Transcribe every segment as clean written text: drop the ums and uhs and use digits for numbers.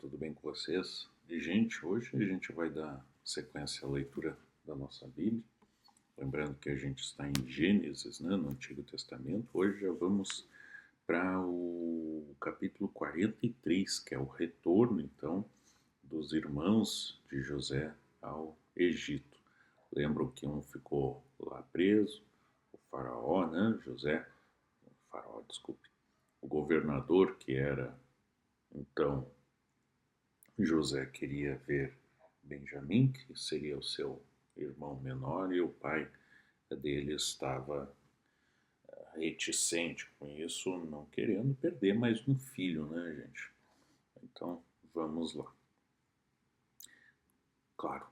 tudo bem com vocês? E, gente, hoje a gente vai dar sequência à leitura da nossa Bíblia. Lembrando que a gente está em Gênesis, né, no Antigo Testamento. Hoje já vamos para o capítulo 43, que é o retorno, então, dos irmãos de José ao Egito. Lembram que um ficou lá preso, o faraó, né, o governador, que era, então, José queria ver Benjamim, que seria o seu irmão menor, e o pai dele estava reticente com isso, não querendo perder mais um filho, né, gente? Então, vamos lá. Claro,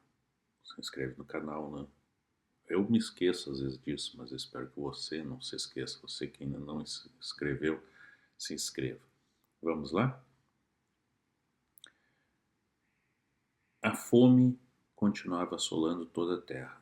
se inscreve no canal, né? Eu me esqueço às vezes disso, mas espero que você não se esqueça. Você que ainda não se inscreveu, se inscreva. Vamos lá? A fome continuava assolando toda a terra.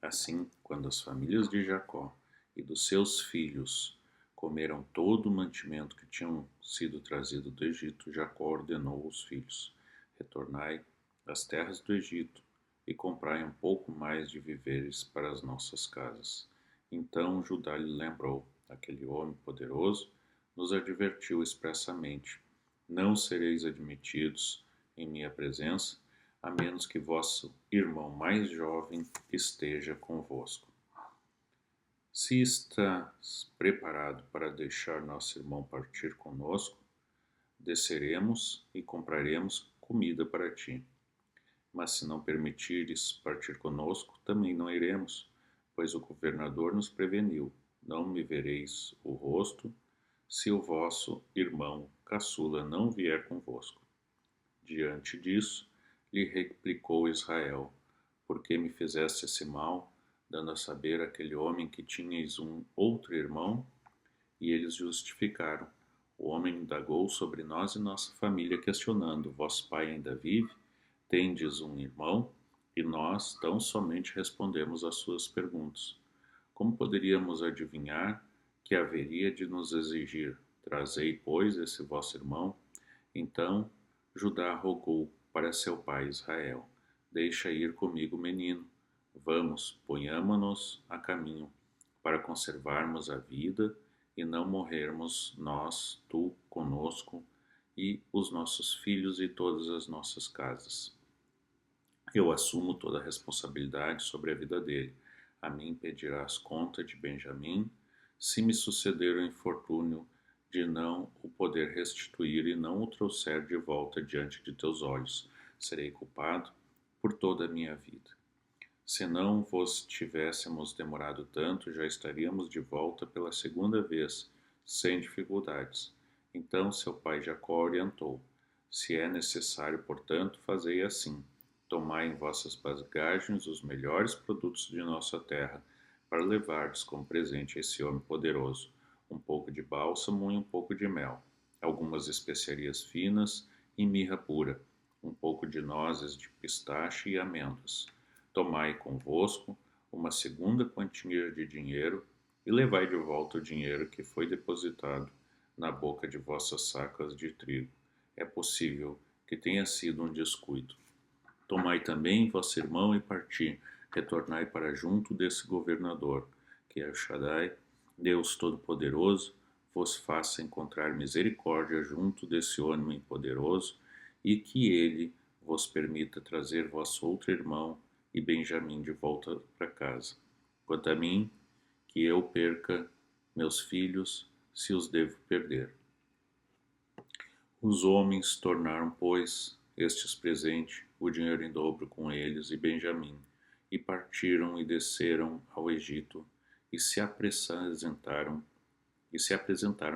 Assim, quando as famílias de Jacó e dos seus filhos comeram todo o mantimento que tinham sido trazido do Egito, Jacó ordenou aos filhos: retornai às terras do Egito e comprai um pouco mais de víveres para as nossas casas. Então Judá lhe lembrou: aquele homem poderoso nos advertiu expressamente: não sereis admitidos em minha presença, a menos que vosso irmão mais jovem esteja convosco. Se estás preparado para deixar nosso irmão partir conosco, desceremos e compraremos comida para ti. Mas se não permitires partir conosco, também não iremos, pois o governador nos preveniu: não me vereis o rosto, se o vosso irmão caçula não vier convosco. Diante disso, lhe replicou Israel: por que me fizeste esse mal, dando a saber àquele homem que tinhas um outro irmão? E eles justificaram: o homem indagou sobre nós e nossa família, questionando: vosso pai ainda vive? Tendes um irmão? E nós tão somente respondemos às suas perguntas. Como poderíamos adivinhar que haveria de nos exigir: trazei, pois, esse vosso irmão? Então Judá rogou para seu pai Israel: deixa ir comigo o menino. Vamos, ponhamo-nos a caminho, para conservarmos a vida e não morrermos nós, tu conosco, e os nossos filhos e todas as nossas casas. Eu assumo toda a responsabilidade sobre a vida dele. A mim pedirás conta de Benjamim, se me suceder o infortúnio de não o poder restituir e não o trouxer de volta diante de teus olhos. Serei culpado por toda a minha vida. Se não vos tivéssemos demorado tanto, já estaríamos de volta pela segunda vez, sem dificuldades. Então seu pai Jacó orientou: se é necessário, portanto, fazei assim: tomai em vossas bagagens os melhores produtos de nossa terra, para levardes como presente a esse homem poderoso: um pouco de bálsamo e um pouco de mel, algumas especiarias finas e mirra pura, um pouco de nozes de pistache e amêndoas. Tomai convosco uma segunda quantia de dinheiro e levai de volta o dinheiro que foi depositado na boca de vossas sacas de trigo. É possível que tenha sido um descuido. Tomai também vosso irmão e parti, retornai para junto desse governador, que é o Shaddai, Deus Todo-Poderoso, vos faça encontrar misericórdia junto desse homem poderoso, e que ele vos permita trazer vosso outro irmão e Benjamim de volta para casa. Quanto a mim, que eu perca meus filhos, se os devo perder. Os homens tornaram, pois, estes presente, o dinheiro em dobro com eles e Benjamim, e partiram e desceram ao Egito, e se apresentaram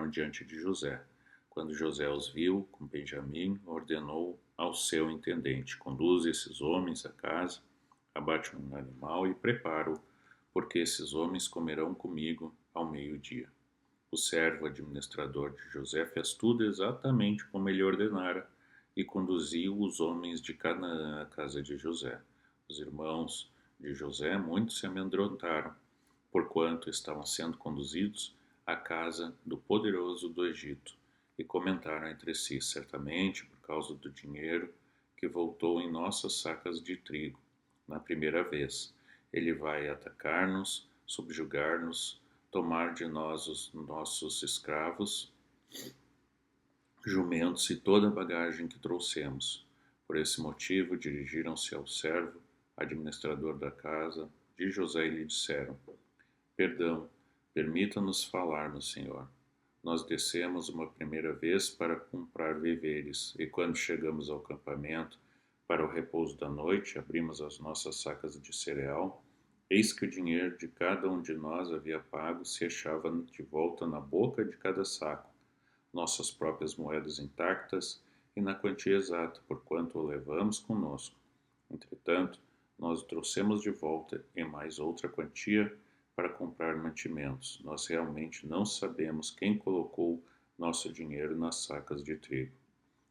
diante de José. Quando José os viu com Benjamim, ordenou ao seu intendente: conduz esses homens a casa, abate um animal e prepara-o, porque esses homens comerão comigo ao meio-dia. O servo administrador de José fez tudo exatamente como ele ordenara e conduziu os homens de Canaã à casa de José. Os irmãos de José muito se amedrontaram, porquanto estavam sendo conduzidos à casa do poderoso do Egito, e comentaram entre si: certamente, por causa do dinheiro que voltou em nossas sacas de trigo na primeira vez. Ele vai atacar-nos, subjugar-nos, tomar de nós os nossos escravos, jumentos e toda a bagagem que trouxemos. Por esse motivo, dirigiram-se ao servo, administrador da casa, de José e lhe disseram: Perdão, permita-nos falar no Senhor. Nós descemos uma primeira vez para comprar víveres, e quando chegamos ao campamento, para o repouso da noite, abrimos as nossas sacas de cereal. Eis que o dinheiro de cada um de nós havia pago se achava de volta na boca de cada saco, nossas próprias moedas intactas e na quantia exata, porquanto o levamos conosco. Entretanto, nós o trouxemos de volta em mais outra quantia para comprar mantimentos. Nós realmente não sabemos quem colocou nosso dinheiro nas sacas de trigo.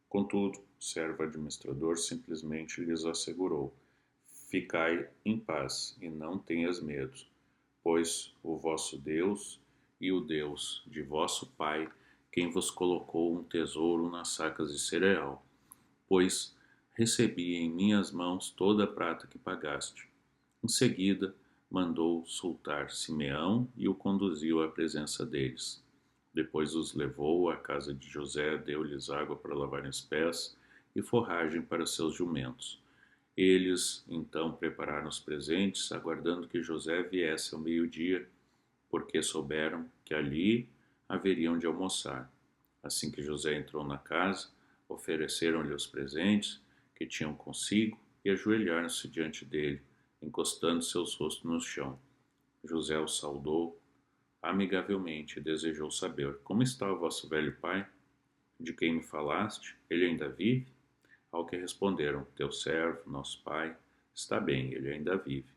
Contudo, o servo administrador simplesmente lhes assegurou: Ficai em paz e não tenhas medo, pois o vosso Deus e o Deus de vosso Pai, quem vos colocou um tesouro nas sacas de cereal, pois recebi em minhas mãos toda a prata que pagaste. Em seguida, mandou soltar Simeão e o conduziu à presença deles. Depois os levou à casa de José, deu-lhes água para lavarem os pés e forragem para seus jumentos. Eles, então, prepararam os presentes, aguardando que José viesse ao meio-dia, porque souberam que ali haveriam de almoçar. Assim que José entrou na casa, ofereceram-lhe os presentes que tinham consigo e ajoelharam-se diante dele, encostando seus rostos no chão. José o saudou amigavelmente e desejou saber: Como está o vosso velho pai? De quem me falaste? Ele ainda vive? Ao que responderam: Teu servo, nosso pai, está bem, ele ainda vive.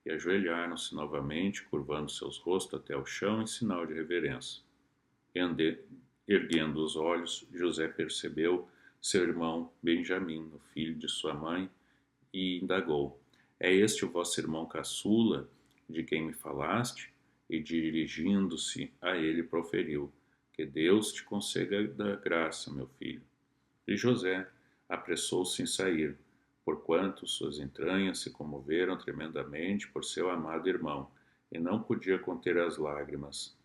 E ajoelharam-se novamente, curvando seus rostos até o chão em sinal de reverência. Erguendo os olhos, José percebeu seu irmão Benjamim, o filho de sua mãe, e indagou: É este o vosso irmão caçula, de quem me falaste? E dirigindo-se a ele proferiu: Que Deus te conceda graça, meu filho. E José apressou-se em sair, porquanto suas entranhas se comoveram tremendamente por seu amado irmão, e não podia conter as lágrimas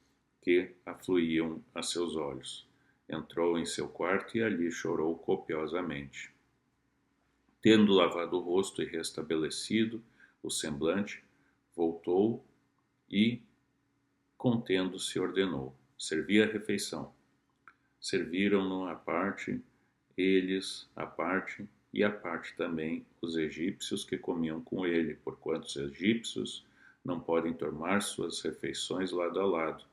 que afluíam a seus olhos. Entrou em seu quarto e ali chorou copiosamente. Tendo lavado o rosto e restabelecido o semblante, voltou e, contendo-se, ordenou: Servi a refeição. Serviram-no à parte, eles à parte, e à parte também os egípcios que comiam com ele, porquanto os egípcios não podem tomar suas refeições lado a lado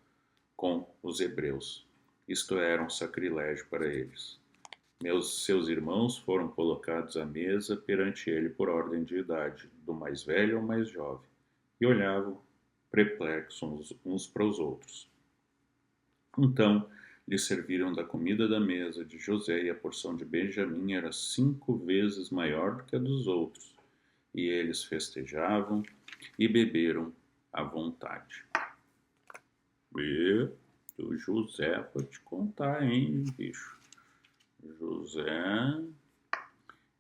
com os hebreus. Isto era um sacrilégio para eles. Seus irmãos foram colocados à mesa perante ele por ordem de idade, do mais velho ao mais jovem, e olhavam perplexos uns para os outros. Então lhe serviram da comida da mesa de José, e a porção de Benjamim era 5 vezes maior do que a dos outros, e eles festejavam e beberam à vontade. E do José, vou te contar, hein, bicho. José.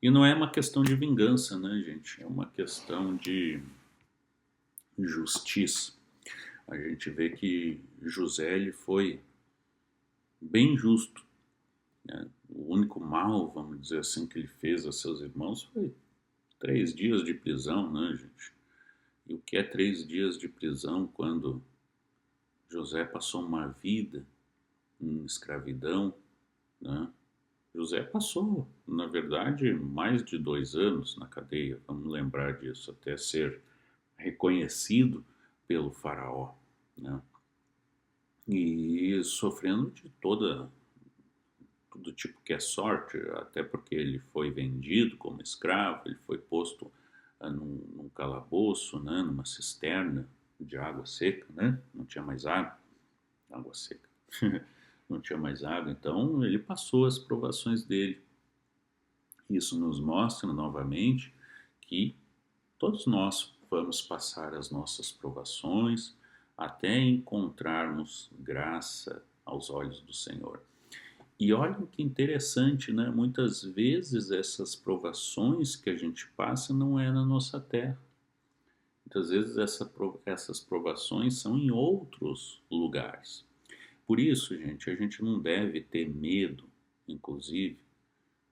E não é uma questão de vingança, né, gente? É uma questão de justiça. A gente vê que José ele foi bem justo, né? O único mal, vamos dizer assim, que ele fez a seus irmãos foi 3 dias de prisão, né, gente? E o que é 3 dias de prisão quando José passou uma vida em escravidão, né? José passou, na verdade, mais de 2 anos na cadeia, vamos lembrar disso, até ser reconhecido pelo faraó, né? E sofrendo de todo tipo que é sorte, até porque ele foi vendido como escravo, ele foi posto num calabouço, né, numa cisterna de água seca, né? Não tinha mais água seca. Não tinha mais água, então ele passou as provações dele. Isso nos mostra novamente que todos nós vamos passar as nossas provações até encontrarmos graça aos olhos do Senhor. E olha que interessante, né? Muitas vezes essas provações que a gente passa não é na nossa terra. Muitas vezes essas provações são em outros lugares. Por isso, gente, a gente não deve ter medo, inclusive,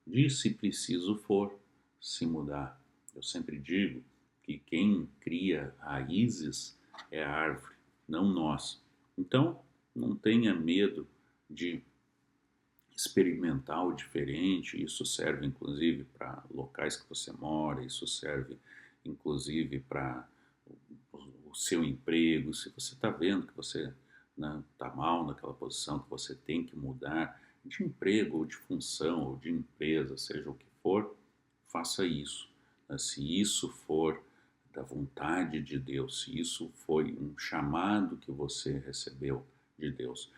de, se preciso for, se mudar. Eu sempre digo que quem cria raízes é a árvore, não nós. Então, não tenha medo de experimentar o diferente. Isso serve inclusive para locais que você mora, isso serve inclusive para o seu emprego. Se você está vendo que você está mal naquela posição, que você tem que mudar de emprego ou de função ou de empresa, seja o que for, faça isso. Se isso for da vontade de Deus, se isso foi um chamado que você recebeu de Deus.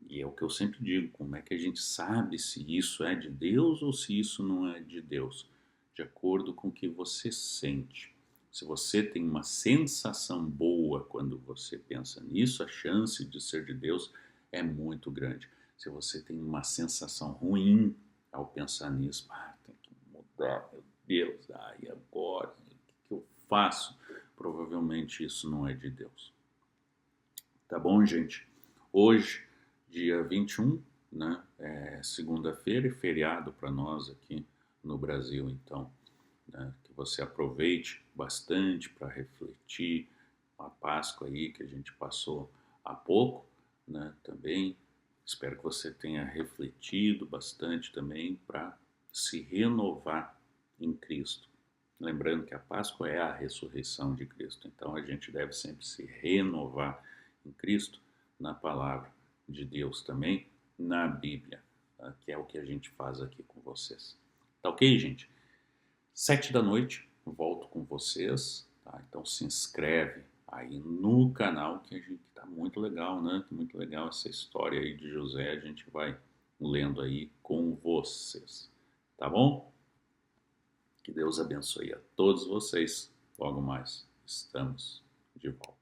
E é o que eu sempre digo, como é que a gente sabe se isso é de Deus ou se isso não é de Deus? De acordo com o que você sente. Se você tem uma sensação boa quando você pensa nisso, a chance de ser de Deus é muito grande. Se você tem uma sensação ruim ao pensar nisso, tem que mudar, meu Deus, e agora? O que eu faço? Provavelmente isso não é de Deus. Tá bom, gente? Hoje, dia 21, né? É segunda-feira e feriado para nós aqui no Brasil, então, né? Que você aproveite bastante para refletir a Páscoa aí que a gente passou há pouco, né? Também espero que você tenha refletido bastante também para se renovar em Cristo. Lembrando que a Páscoa é a ressurreição de Cristo, então a gente deve sempre se renovar em Cristo, na palavra de Deus também, na Bíblia, tá? Que é o que a gente faz aqui com vocês. Tá ok, gente? 7 da noite, volto com vocês, tá? Então se inscreve aí no canal que a gente tá muito legal, né? Muito legal essa história aí de José, a gente vai lendo aí com vocês, tá bom? Que Deus abençoe a todos vocês. Logo mais estamos de volta.